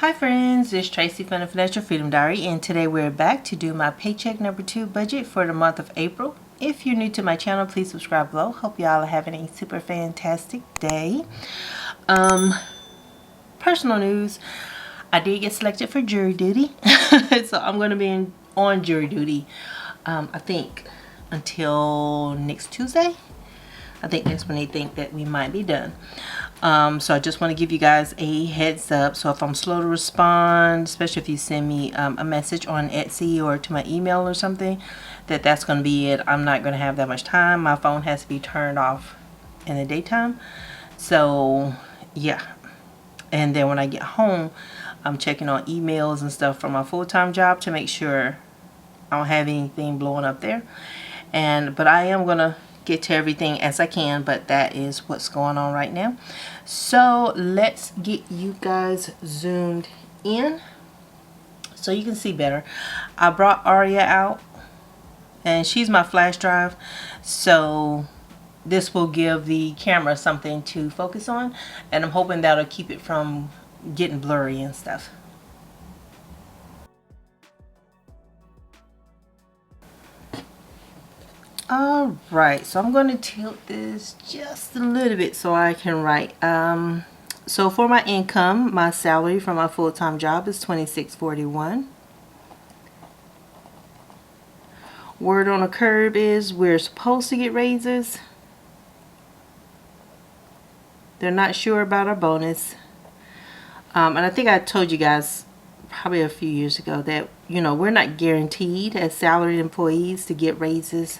Hi friends, it's Tracy from the Financial Freedom Diary, and today we're back to do my paycheck number 2 budget for the month of April. If you're new to my channel, please subscribe below. Hope y'all are having a super fantastic day. Personal news, I did get selected for jury duty. So I'm going to be on jury duty, I think until next Tuesday. I think that's when they think that we might be done. So I just want to give you guys a heads up. So if I'm slow to respond, especially if you send me a message on Etsy or to my email or something, that's going to be it. I'm not going to have that much time. My phone has to be turned off in the daytime. So yeah. And then when I get home, I'm checking on emails and stuff from my full-time job to make sure I don't have anything blowing up there. But I am going to get to everything as I can, but that is what's going on right now. So let's get you guys zoomed in so you can see better. I brought Aria out, and she's my flash drive, so this will give the camera something to focus on, and I'm hoping that'll keep it from getting blurry and stuff. Alright, so I'm going to tilt this just a little bit so I can write. So for my income, my salary from my full-time job is $26.41. Word on the curb is we're supposed to get raises. They're not sure about our bonus. And I think I told you guys probably a few years ago that, we're not guaranteed as salaried employees to get raises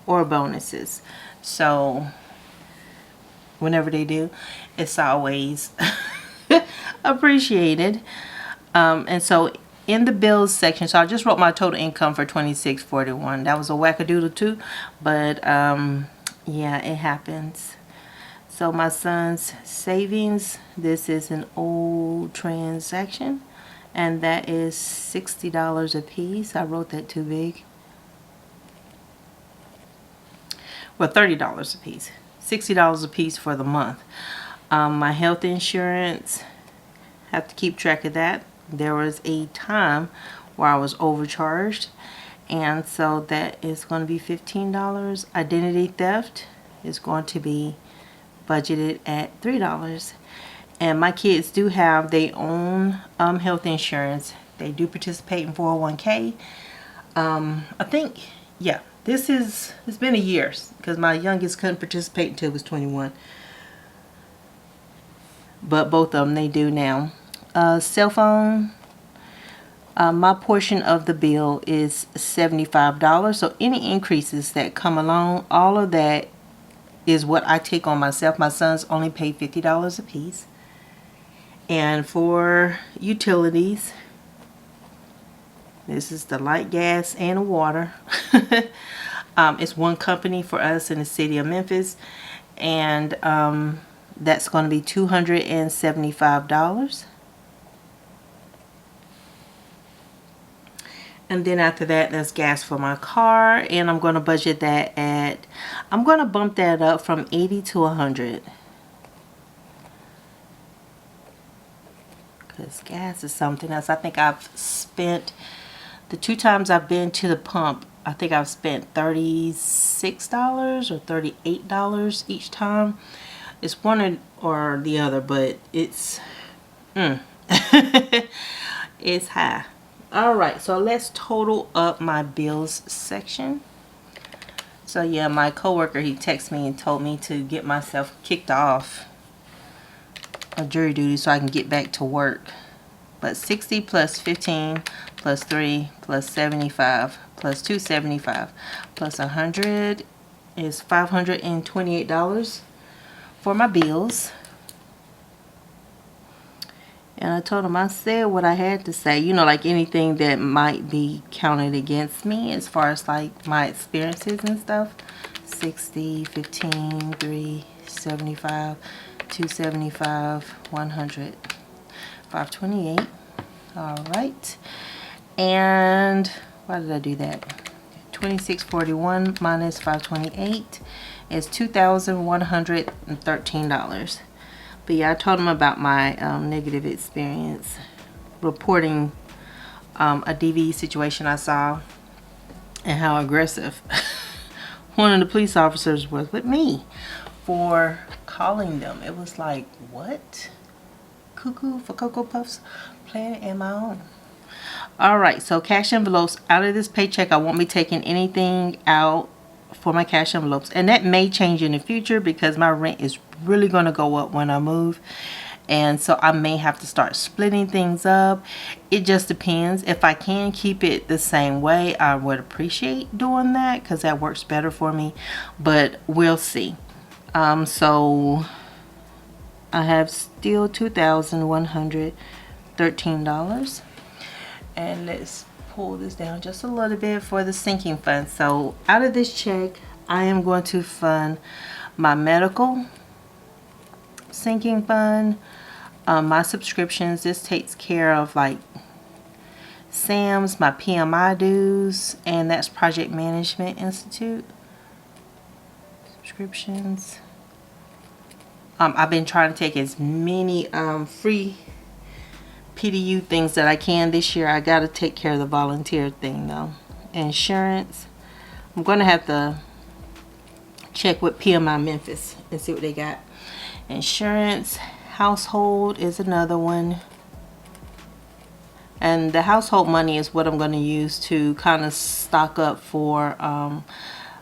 or bonuses. So whenever they do, it's always appreciated. And so in the bills section, so I just wrote my total income for $26.41. That was a wackadoodle too, but yeah, it happens. So my son's savings, this is an old transaction, and that is $60 a piece. I wrote that too big. Well, $30 a piece. $60 a piece for the month. My health insurance, have to keep track of that. There was a time where I was overcharged, and so that is going to be $15. Identity theft is going to be budgeted at $3. And my kids do have their own health insurance. They do participate in 401k. I think, yeah, it's been a year because my youngest couldn't participate until he was 21. But both of them, they do now. Cell phone, my portion of the bill is $75. So any increases that come along, all of that is what I take on myself. My sons only pay $50 a piece. And for utilities, this is the light, gas, and water. It's one company for us in the city of Memphis, and that's going to be $275. And then after that, there's gas for my car, and I'm going to budget that I'm going to bump that up from 80 to 100. Because gas is something else. I think I've spent, the 2 times I've been to the pump, I think I've spent $36 or $38 each time. It's one or the other, but it's it's high. Alright, so let's total up my bills section. So yeah, my coworker, he texted me and told me to get myself kicked off of jury duty so I can get back to work. But 60 plus 15 plus 3 plus 75 plus 275 plus 100 is $528 for my bills. And I told him, I said what I had to say, like anything that might be counted against me as far as like my experiences and stuff. 60, 15, 3, 75, 275, 100, 528. Alright. And why did I do that? 2641 minus 528 is $2,113. But yeah, I told him about my negative experience reporting a DV situation I saw and how aggressive one of the police officers was with me for calling them. It was like, what? Cuckoo for Cocoa Puffs, playing in my own. Alright, so cash envelopes. Out of this paycheck, I won't be taking anything out for my cash envelopes. And that may change in the future because my rent is really going to go up when I move. And so I may have to start splitting things up. It just depends. If I can keep it the same way, I would appreciate doing that because that works better for me. But we'll see. So I have still $2,113. And let's pull this down just a little bit for the sinking fund. So out of this check, I am going to fund my medical sinking fund, my subscriptions. This takes care of like Sam's, my PMI dues, and that's Project Management Institute subscriptions. I've been trying to take as many free PDU things that I can this year. I got to take care of the volunteer thing though. Insurance, I'm going to have to check with PMI Memphis and see what they got. Insurance, household is another one. And the household money is what I'm going to use to kind of stock up for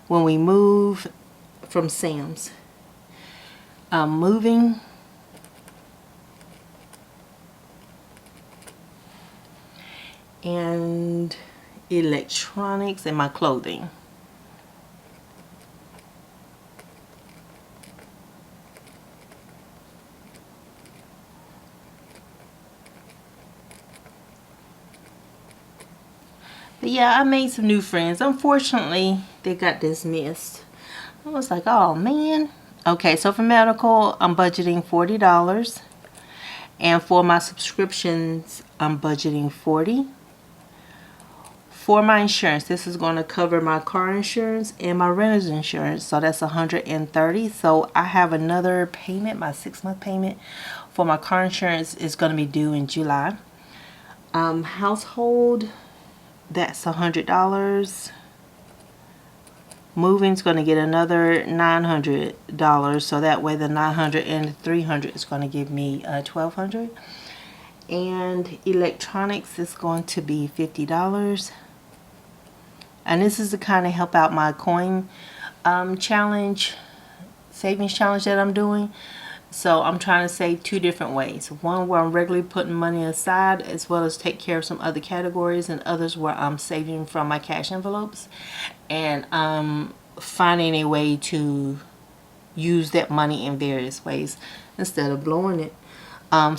when we move from Sam's. Moving. And electronics and my clothing. But yeah, I made some new friends. Unfortunately, they got dismissed. I was like, oh man. Okay, so for medical, I'm budgeting $40. And for my subscriptions, I'm budgeting $40. For my insurance, this is going to cover my car insurance and my renter's insurance, so that's $130. So I have another payment, my 6-month payment for my car insurance is going to be due in July. Household, that's $100. Moving's going to get another $900, so that way the $900 and the $300 is going to give me $1,200. And electronics is going to be $50. And this is to kind of help out my coin challenge, savings challenge that I'm doing. So I'm trying to save two different ways. One where I'm regularly putting money aside, as well as take care of some other categories, and others where I'm saving from my cash envelopes and finding a way to use that money in various ways instead of blowing it.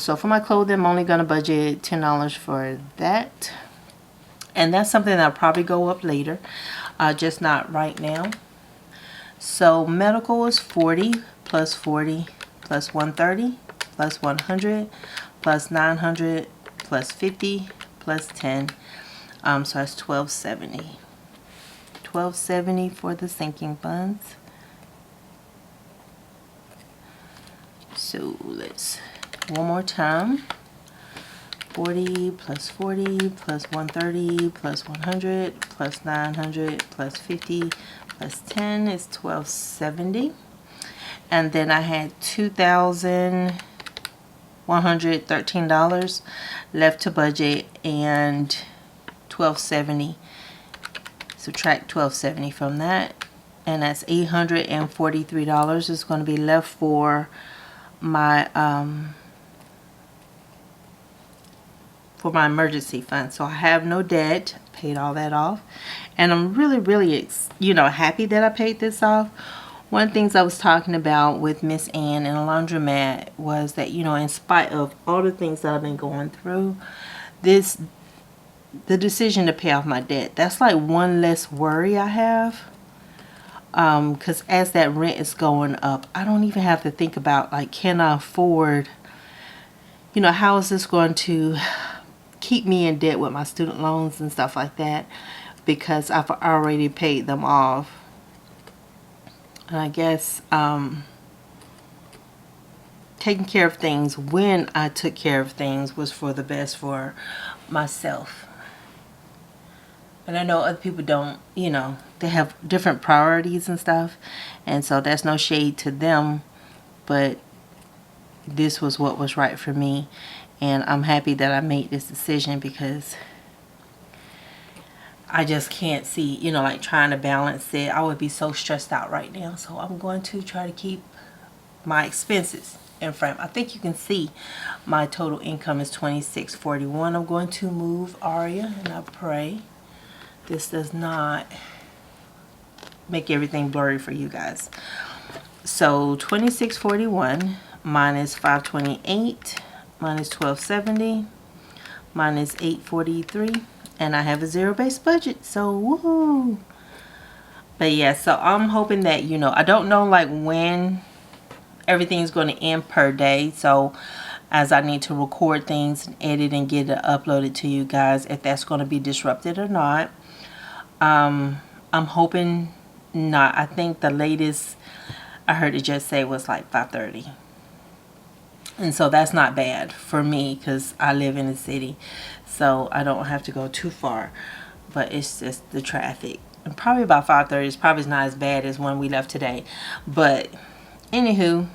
So for my clothing, I'm only going to budget $10 for that. And that's something that'll probably go up later, just not right now. So medical is $40 plus $40 plus $130 plus $100 plus $900 plus $50 plus $10. So that's $1,270. $1,270 for the sinking funds. So let's one more time. 40 plus 40 plus 130 plus 100 plus 900 plus 50 plus 10 is $1,270. And then I had $2,113 left to budget, and $1,270. Subtract $1,270 from that, and that's $843 is going to be left for my emergency fund. So I have no debt, paid all that off, and I'm really happy that I paid this off. One of the things I was talking about with Miss Ann in a laundromat was that, in spite of all the things that I've been going through, the decision to pay off my debt, that's like one less worry I have. Because as that rent is going up, I don't even have to think about, like, can I afford, how is this going to keep me in debt with my student loans and stuff like that, because I've already paid them off. And I guess taking care of things when I took care of things was for the best for myself. And I know other people don't, you know, they have different priorities and stuff. And so that's no shade to them. But this was what was right for me. And I'm happy that I made this decision, because I just can't see, you know, like trying to balance it. I would be so stressed out right now. So I'm going to try to keep my expenses in frame. I think you can see my total income is $26.41. I'm going to move Aria, and I pray this does not make everything blurry for you guys. So $26.41 minus $528 minus $12.70 minus $8.43, and I have a zero-based budget. So woohoo! But yeah, so I'm hoping that, you know, I don't know like when everything's going to end per day. So as I need to record things and edit and get it uploaded to you guys, if that's going to be disrupted or not. I'm hoping not. I think the latest I heard it just say was like 5:30. And so that's not bad for me, because I live in the city. So I don't have to go too far. But it's just the traffic. And probably about 5:30 is probably not as bad as when we left today. But anywho,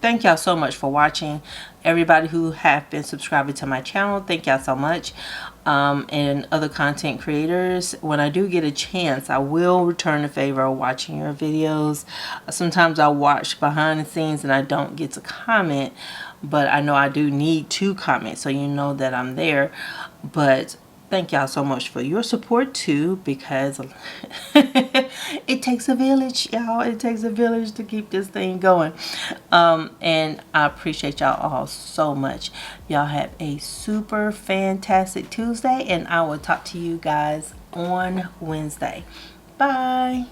thank y'all so much for watching. Everybody who have been subscribing to my channel, thank y'all so much. And other content creators, when I do get a chance, I will return the favor of watching your videos. Sometimes I watch behind the scenes and I don't get to comment, but I know I do need to comment, so you know that I'm there. But thank y'all so much for your support too, because it takes a village, y'all. It takes a village to keep this thing going. And I appreciate y'all all so much. Y'all have a super fantastic Tuesday, and I will talk to you guys on Wednesday. Bye.